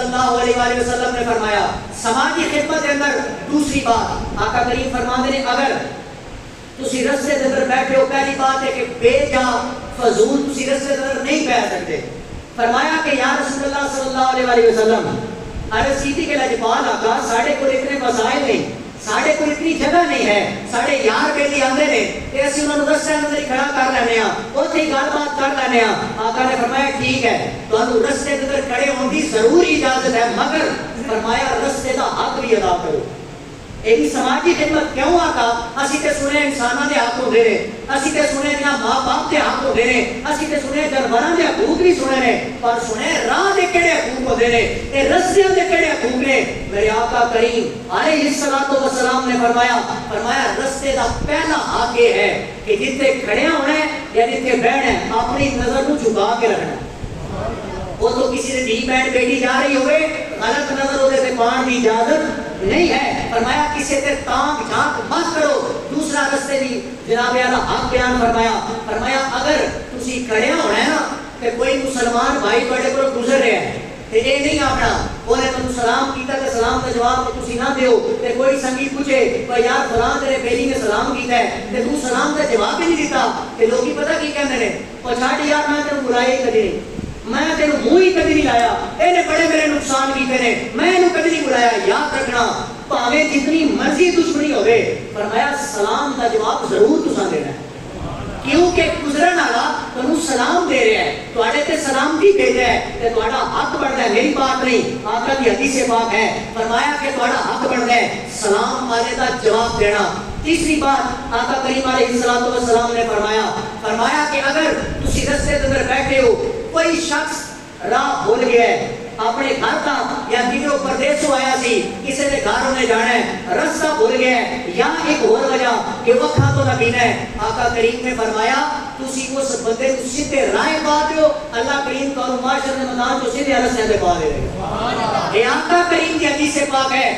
اللہ علیہ وآلہ وسلم نے فرمایا سماجی خدمت کے اندر دوسری بات آقا کریم فرماتے ہیں اگر تسی رستے کے اندر بیٹھے ہو پہلی بات ہے کہ بے جا فضول تسی رستے کے اندر نہیں بیٹھ سکتے. فرمایا کہ یا رسول اللہ صلی اللہ علیہ وآلہ وسلم عرض کی تھی کہ لاجپال آقا ساڑھے کو اتنے وسائل نہیں ساڑھے کو اتنی جگہ نہیں ہے ساڑھے یار کے لیے آندے نے کہ اسی انہوں نے رستے اندر کھڑا کر لینے ہاں اوتھے ہی گل بات کر لینے ہاں. آقا نے فرمایا ٹھیک ہے تو انہوں رستے کے اندر کھڑے ہونے کی ضروری اجازت ہے مگر فرمایا رستے کا حق بھی ادا کرو. ایک سماجی خدمت کیوں آقا اسی تے سنے انساناں دے حق ہو رہے اسی تے سنے جہاں ماں باپ دے حق ہو رہے اسی تے سنے جانوراں دے حقوق بھی سنے نے پر سنے راہ دے کیڑے حقوق ہو رہے تے رستیاں دے کیڑے حقوق نے. میرے آقا کریم علیہ الصلوۃ والسلام نے فرمایا رستے دا پہلا حق یہ ہے کہ جتھے کھڑے ہونا ہے یا جتھے بیٹھنا ہے اپنی نظر کو جھکا کے رکھنا. وہ تو کسی نے دھی بہن بیٹی جا رہی ہوئے غلط نظر ہوتے تھے پان کی اجازت نہیں ہے. فرمایا کسی تے تانگ جھانک مت کرو. دوسرا رستے دی جناب اعلیٰ حق بیان فرمایا اگر تسی کھڑے ہونا ہے نا کہ کوئی مسلمان بھائی بڑے کو گزر رہا ہے تے یہ نہیں اپنا انہیں تم سلام کیتا تے سلام کا جواب تسی نہ دیو تے کوئی سنگی پوچھے کہ یار فلاں تیرے بیلی نے سلام کیتا ہے تے تو سلام کا جواب ہی نہیں دیتا تے لوگی پتہ کی کہندے نے او چھاڑ یار میں تینوں بلایا ہی کدی نہیں میں تینوں منہ ہی کدی نہیں لایا اینے بڑے میرے نقصان کیتے نے میں انہوں کدی نہیں بلایا. یاد رکھنا پاویں جتنی مرضی دشمنی ہوئے فرمایا سلام کا جواب ضرور تساں دینا ہے کیونکہ گزرن والا تمہیں سلام دے رہا ہے تواڈے تے سلام بھی بھیجا ہے تے تواڈا حق بنتا ہے. میری بات نہیں آقا کی حدیث پاک ہے فرمایا کہ تواڈا حق بنتا ہے سلام والے کا جواب دینا. تیسری بات آقا کریم علیہ الصلوۃ والسلام نے فرمایا کہ اگر تسی رستے کے اندر بیٹھے ہو کوئی شخص راہ بھول گیا ہے اپنے گھر کا یا دیو پردیسوں آیا سی کسی نے گھر انہیں جانا ہے رستہ بھول گیا ہے یا ایک اور وجہ کہ وقت تو نہ پینا ہے. آقا کریم نے فرمایا تسی اس بندے کو سیدھے راہ پا دیو اللہ کریم کو معاشر میں میدان جو سیدھے رستے پہ پا دے گا. یہ آقا کریم کی حدیث پاک ہے.